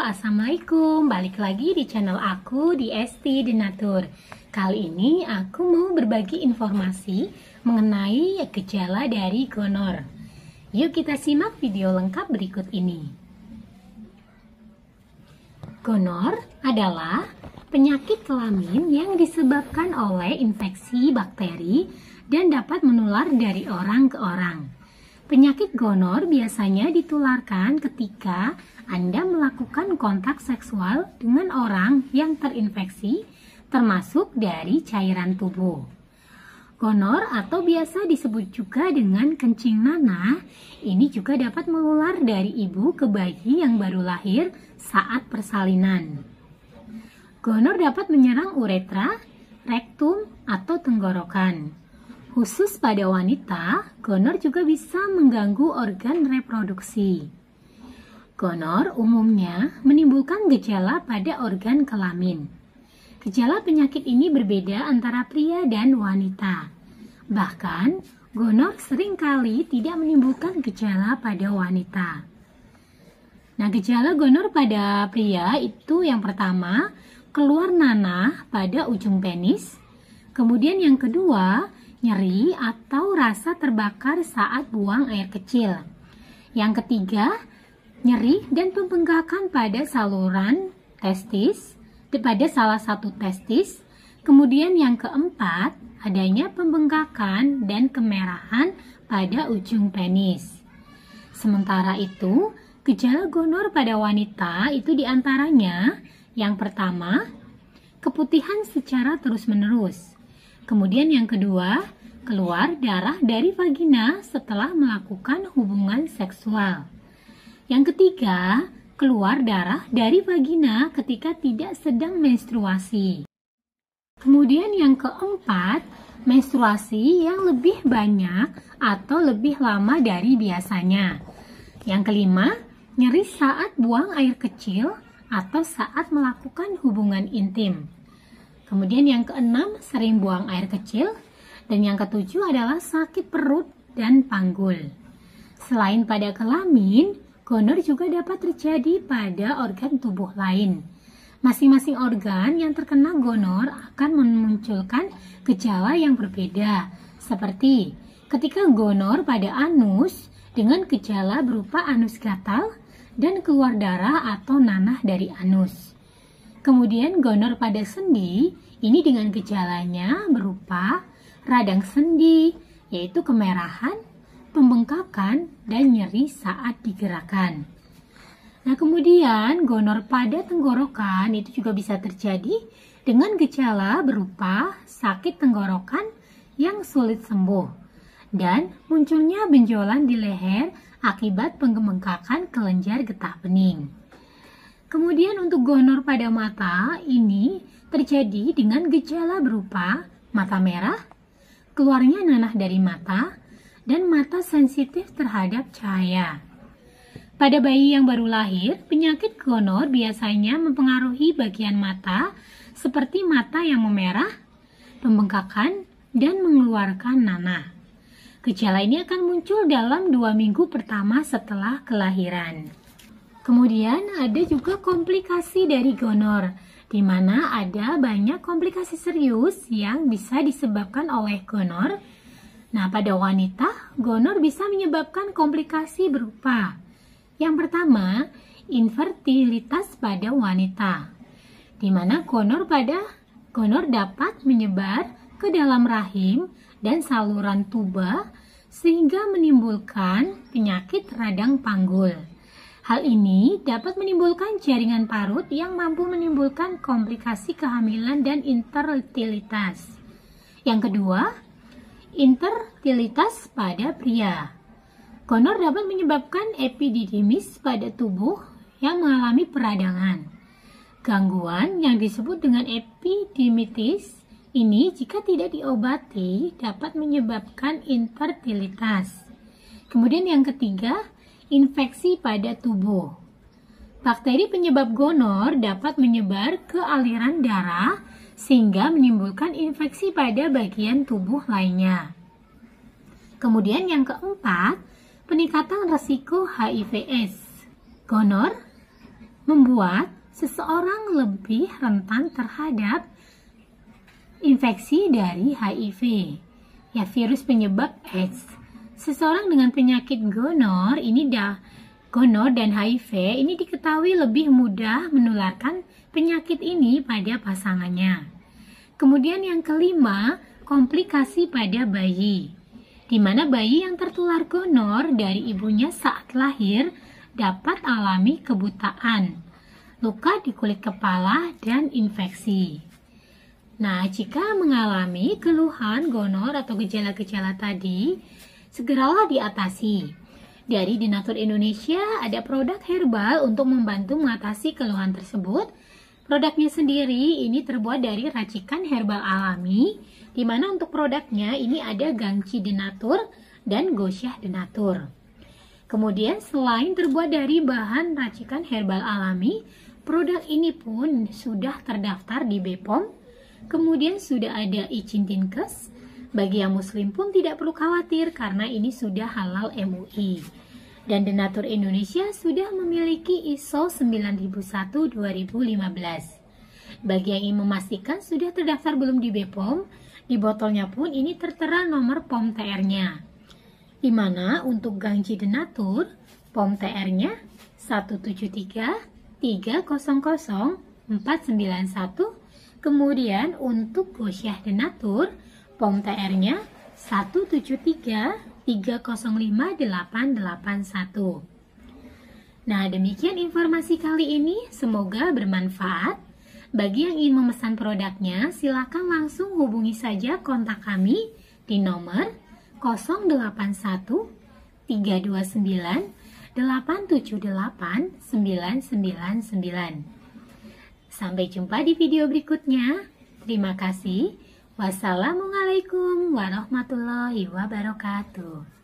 Assalamualaikum. Balik lagi di channel aku di Esti Denatur. Kali ini aku mau berbagi informasi mengenai gejala dari gonor. Yuk kita simak video lengkap berikut ini. Gonor adalah penyakit kelamin yang disebabkan oleh infeksi bakteri dan dapat menular dari orang ke orang. Penyakit gonor biasanya ditularkan ketika Anda melakukan kontak seksual dengan orang yang terinfeksi, termasuk dari cairan tubuh. Gonor atau biasa disebut juga dengan kencing nanah, ini juga dapat menular dari ibu ke bayi yang baru lahir saat persalinan. Gonor dapat menyerang uretra, rektum, atau tenggorokan. Khusus pada wanita, gonor juga bisa mengganggu organ reproduksi. Gonor umumnya menimbulkan gejala pada organ kelamin. Gejala penyakit ini berbeda antara pria dan wanita. Bahkan, gonor seringkali tidak menimbulkan gejala pada wanita. Nah, gejala gonor pada pria itu yang pertama, keluar nanah pada ujung penis. Kemudian yang kedua, nyeri atau rasa terbakar saat buang air kecil. Yang ketiga, nyeri dan pembengkakan pada saluran testis, pada salah satu testis. Kemudian yang keempat, adanya pembengkakan dan kemerahan pada ujung penis. Sementara itu, gejala gonor pada wanita itu diantaranya, yang pertama, keputihan secara terus-menerus. Kemudian yang kedua, keluar darah dari vagina setelah melakukan hubungan seksual. Yang ketiga, keluar darah dari vagina ketika tidak sedang menstruasi. Kemudian yang keempat, menstruasi yang lebih banyak atau lebih lama dari biasanya. Yang kelima, nyeri saat buang air kecil atau saat melakukan hubungan intim. Kemudian yang keenam, sering buang air kecil. Dan yang ketujuh adalah sakit perut dan panggul. Selain pada kelamin, gonor juga dapat terjadi pada organ tubuh lain. Masing-masing organ yang terkena gonor akan memunculkan gejala yang berbeda. Seperti ketika gonor pada anus dengan gejala berupa anus gatal dan keluar darah atau nanah dari anus. Kemudian gonor pada sendi, ini dengan gejalanya berupa radang sendi, yaitu kemerahan, pembengkakan, dan nyeri saat digerakkan. Nah, kemudian gonor pada tenggorokan itu juga bisa terjadi dengan gejala berupa sakit tenggorokan yang sulit sembuh dan munculnya benjolan di leher akibat pembengkakan kelenjar getah bening. Kemudian untuk gonor pada mata ini terjadi dengan gejala berupa mata merah, keluarnya nanah dari mata, dan mata sensitif terhadap cahaya. Pada bayi yang baru lahir, penyakit gonor biasanya mempengaruhi bagian mata seperti mata yang memerah, pembengkakan, dan mengeluarkan nanah. Gejala ini akan muncul dalam 2 minggu pertama setelah kelahiran. Kemudian ada juga komplikasi dari gonor, di mana ada banyak komplikasi serius yang bisa disebabkan oleh gonor. Nah, pada wanita, gonor bisa menyebabkan komplikasi berupa yang pertama, infertilitas pada wanita, di mana gonor dapat menyebar ke dalam rahim dan saluran tuba sehingga menimbulkan penyakit radang panggul. Hal ini dapat menimbulkan jaringan parut yang mampu menimbulkan komplikasi kehamilan dan infertilitas. Yang kedua, infertilitas pada pria. Gonor dapat menyebabkan epididymis pada tubuh yang mengalami peradangan. Gangguan yang disebut dengan epididymitis ini jika tidak diobati dapat menyebabkan infertilitas. Kemudian yang ketiga, infeksi pada tubuh. Bakteri penyebab gonor dapat menyebar ke aliran darah sehingga menimbulkan infeksi pada bagian tubuh lainnya. Kemudian yang keempat, peningkatan resiko HIV/AIDS. Gonor membuat seseorang lebih rentan terhadap infeksi dari HIV, ya virus penyebab AIDS. Seseorang dengan penyakit gonor dan HIV ini diketahui lebih mudah menularkan penyakit ini pada pasangannya. Kemudian yang kelima, komplikasi pada bayi, di mana bayi yang tertular gonor dari ibunya saat lahir dapat alami kebutaan, luka di kulit kepala, dan infeksi. Nah, jika mengalami keluhan gonor atau gejala-gejala tadi, segeralah diatasi. Dari Denatur Indonesia ada produk herbal untuk membantu mengatasi keluhan tersebut. Produknya sendiri ini terbuat dari racikan herbal alami, di mana untuk produknya ini ada Gangci Denatur dan Gosyah Denatur. Kemudian selain terbuat dari bahan racikan herbal alami, produk ini pun sudah terdaftar di BPOM, kemudian sudah ada izin Dinkes. Bagi yang muslim pun tidak perlu khawatir karena ini sudah halal MUI. Dan Denatur Indonesia sudah memiliki ISO 9001-2015. Bagi yang ingin memastikan sudah terdaftar belum di BPOM, di botolnya pun ini tertera nomor POM TR-nya. Di mana untuk Gangci Denatur, POM TR-nya 173300491. Kemudian untuk Gosyah Denatur, POM TR-nya 173305881. Nah, demikian informasi kali ini, semoga bermanfaat. Bagi yang ingin memesan produknya, silakan langsung hubungi saja kontak kami di nomor 081 329 878 999. Sampai jumpa di video berikutnya. Terima kasih. Wassalamualaikum warahmatullahi wabarakatuh.